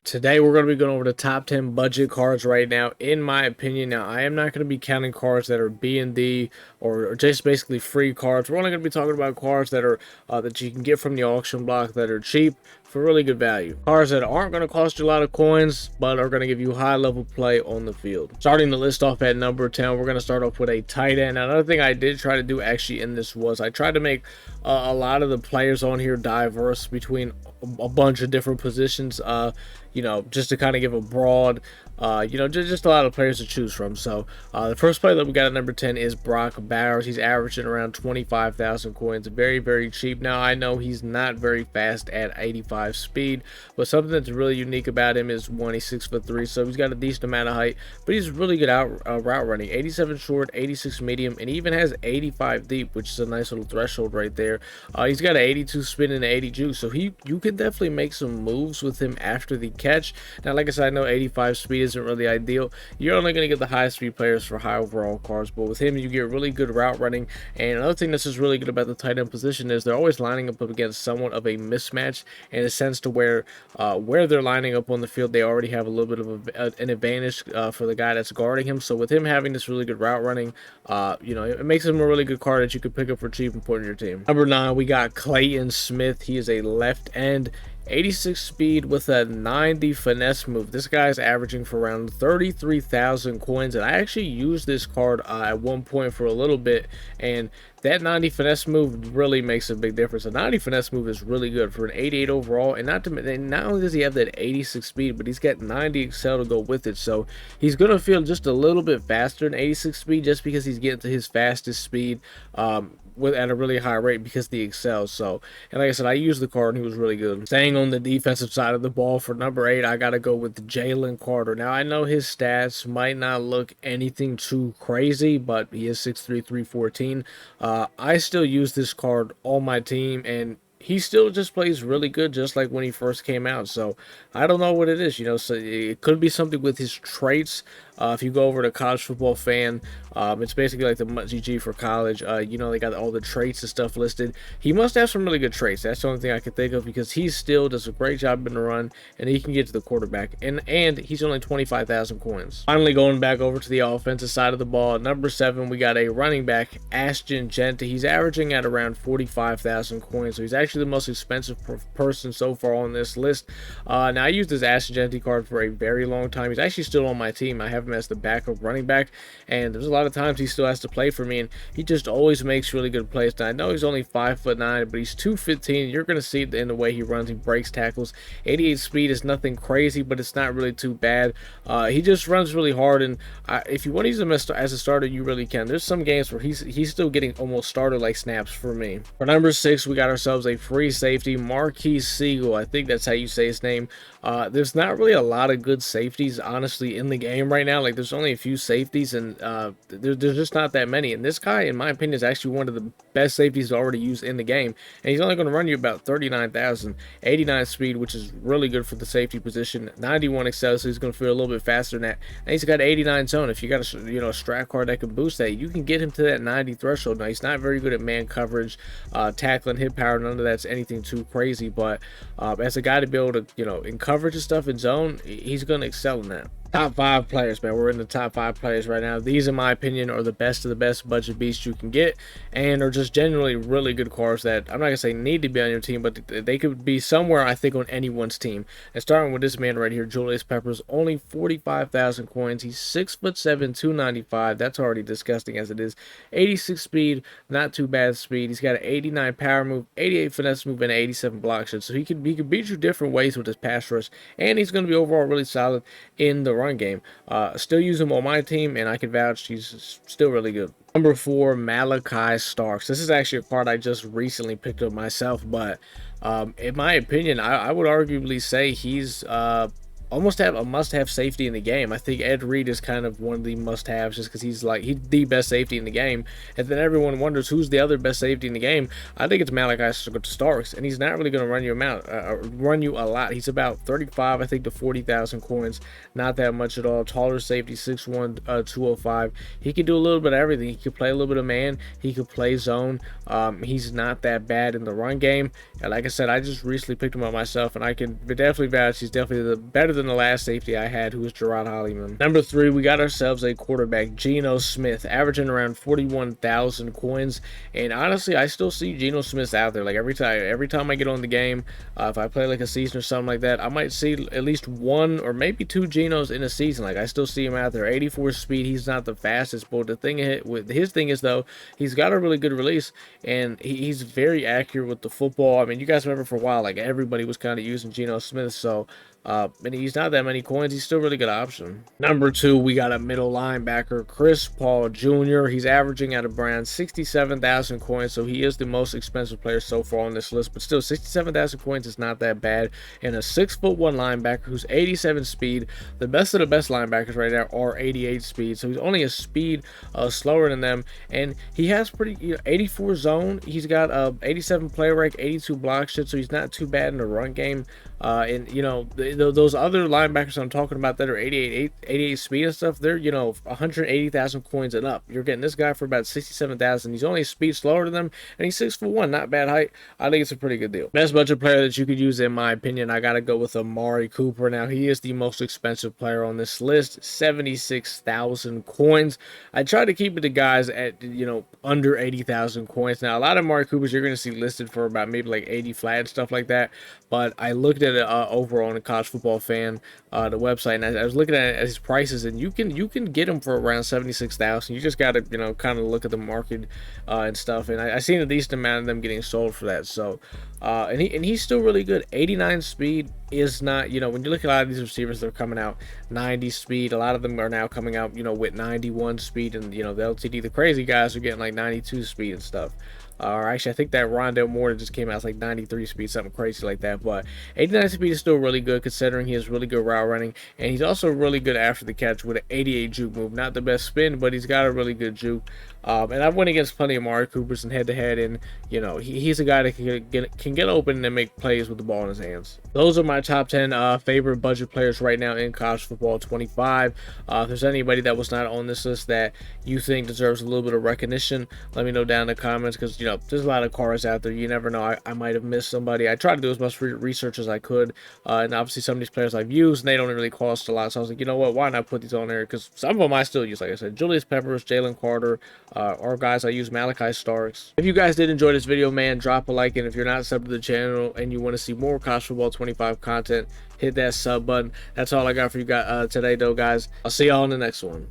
Today we're going to be going over the top 10 budget cards right now, in my opinion. Now, I am not going to be counting cards that are B&D or just basically free cards. We're only going to be talking about cards that are that you can get from the auction block that are cheap for really good value. Cards that aren't going to cost you a lot of coins, but are going to give you high level play on the field. Starting the list off at number 10, we're going to start off with a tight end. Now, another thing I did try to do actually in this was I tried to make a lot of the players on here diverse between a bunch of different positions, just to kind of give a broad, just a lot of players to choose from. So the first player that we got at number 10 is Brock Bowers. He's averaging around 25,000 coins. Very, very cheap. Now, I know he's not very fast at 85 speed, but something that's really unique about him is, one, he's 6'3", so he's got a decent amount of height, but he's really good route running. 87 short, 86 medium, and he even has 85 deep, which is a nice little threshold right there. He's got an 82 spin and an 80 juice, so you can definitely make some moves with him after the catch. Now, like I said, I know 85 speed isn't really ideal. You're only going to get the high speed players for high overall cards, but with him you get really good route running. And another thing that's just really good about the tight end position is they're always lining up against somewhat of a mismatch, in a sense to where they're lining up on the field, they already have a little bit of an advantage for the guy that's guarding him. So with him having this really good route running, it makes him a really good card that you could pick up for cheap and put in your team. Number 9, we got Clayton Smith. He is a left end, 86 speed with a 90 finesse move. This guy's averaging for around 33,000 coins, and I actually used this card at one point for a little bit, and that 90 finesse move really makes a big difference. A 90 finesse move is really good for an 88 overall, and not only does he have that 86 speed, but he's got 90 excel to go with it, so he's going to feel just a little bit faster than 86 speed just because he's getting to his fastest speed at a really high rate because the excel. So, and like I said, I used the card and he was really good. Staying on the defensive side of the ball, for number 8, I gotta go with Jalen Carter. Now, I know his stats might not look anything too crazy, but he is 6'3", 314. I still use this card on my team, and he still just plays really good, just like when he first came out. So I don't know what it is, so it could be something with his traits. If you go over to College Football Fan, it's basically like the GG for college. They got all the traits and stuff listed. He must have some really good traits. That's the only thing I can think of, because he still does a great job in the run, and he can get to the quarterback. And he's only 25,000 coins. Finally, going back over to the offensive side of the ball, at number 7, we got a running back, Ashton Jeanty. He's averaging at around 45,000 coins, so he's actually the most expensive person so far on this list. Now, I used this Ashton Jeanty card for a very long time. He's actually still on my team. I have him as the backup running back, and there's a lot of times he still has to play for me, and he just always makes really good plays. Now, I know he's only 5'9", but he's 215. You're going to see it in the way he runs. He breaks tackles. 88 speed is nothing crazy, but it's not really too bad. He just runs really hard, and if you want to use him as a starter, you really can. There's some games where he's still getting almost starter like snaps for me. For number 6, we got ourselves a free safety, Marquise Siegel. I think that's how you say his name. There's not really a lot of good safeties, honestly, in the game right now. Like, there's only a few safeties, and there's just not that many. And this guy, in my opinion, is actually one of the best safeties already used in the game. And he's only going to run you about 39,000, 89 speed, which is really good for the safety position. 91 excel, so he's going to feel a little bit faster than that. And he's got 89 zone. If you got a strat card that can boost that, you can get him to that 90 threshold. Now, he's not very good at man coverage, tackling, hit power. None of that's anything too crazy. But as a guy to be able to, in coverage and stuff in zone, he's going to excel in that. Top 5 players, man. We're in the top 5 players right now. These, in my opinion, are the best of the best budget beasts you can get, and are just genuinely really good cards that I'm not gonna say need to be on your team, but they could be somewhere, I think, on anyone's team. And starting with this man right here, Julius Peppers, only 45,000 coins. He's 6'7", 295. That's already disgusting as it is. 86 speed, not too bad speed. He's got an 89 power move, 88 finesse move, and an 87 block shot. So he can beat you different ways with his pass rush, and he's gonna be overall really solid in the run game. Still use him on my team, and I can vouch he's still really good. Number 4, Malachi Starks. This is actually a card I just recently picked up myself, but in my opinion, I would arguably say he's almost have a must-have safety in the game. I think Ed Reed is kind of one of the must-haves just because he's the best safety in the game. And then everyone wonders who's the other best safety in the game. I think it's Malachi Starks, and he's not really going to run you a lot. He's about 35, I think, to 40,000 coins. Not that much at all. Taller safety, 6'1", 205. He can do a little bit of everything. He can play a little bit of man. He can play zone. He's not that bad in the run game. And like I said, I just recently picked him up myself, and I can definitely vouch he's definitely better than the last safety I had, who was Gerard Hollyman. Number 3, we got ourselves a quarterback, Geno Smith, averaging around 41,000 coins. And honestly, I still see Geno Smith out there. Like every time I get on the game, if I play like a season or something like that, I might see at least 1 or maybe 2 Genos in a season. Like I still see him out there. 84 speed. He's not the fastest, but the thing with his thing is though, he's got a really good release, and he's very accurate with the football. I mean, you guys remember for a while, like everybody was kind of using Geno Smith, so and he's not that many coins. He's still a really good option. Number 2, we got a middle linebacker, Chris Paul Jr. He's averaging at around 67,000 coins, so he is the most expensive player so far on this list. But still, 67,000 coins is not that bad. And a 6'1" linebacker who's 87 speed. The best of the best linebackers right now are 88 speed, so he's only a speed slower than them. And he has pretty 84 zone. He's got 87 play rate, 82 block shit, so he's not too bad in the run game. And those other linebackers I'm talking about that are 88 speed and stuff, they're 180,000 coins and up. You're getting this guy for about 67,000. He's only a speed slower than them, and he's 6'1", not bad height. I think it's a pretty good deal. Best budget player that you could use, in my opinion, I gotta go with Amari Cooper. Now he is the most expensive player on this list, 76,000 coins. I try to keep it to guys at under 80,000 coins. Now a lot of Amari Coopers you're gonna see listed for about maybe like 80 flat and stuff like that, but I looked at it overall on the College Football Fan, the website, and I was looking at his prices, and you can get him for around 76,000. You just gotta kind of look at the market and stuff, and I seen a decent amount of them getting sold for that. So and he's still really good. 89 speed is not, when you look at a lot of these receivers, they're coming out 90 speed. A lot of them are now coming out with 91 speed, and the LTD, the crazy guys are getting like 92 speed and stuff. Or actually, I think that Rondale Moore just came out as like 93 speed, something crazy like that. But 89 speed is still really good, considering he has really good route running, and he's also really good after the catch with an 88 juke move. Not the best spin, but he's got a really good juke. And I've went against plenty of Amari Coopers in head-to-head, and he's a guy that can get open and make plays with the ball in his hands. Those are my top 10 favorite budget players right now in College Football 25. If there's anybody that was not on this list that you think deserves a little bit of recognition, let me know down in the comments, because there's a lot of cards out there. You never know. I might have missed somebody. I tried to do as much research as I could, and obviously some of these players I've used, and they don't really cost a lot. So I was like, you know what? Why not put these on there? Because some of them I still use. Like I said, Julius Peppers, Jalen Carter, or guys I use, Malachi Starks. If you guys did enjoy this video, man, drop a like, and if you're not subbed to the channel and you want to see more College Football 25 content, hit that sub button. That's all I got for you guys today, though, guys. I'll see y'all in the next one.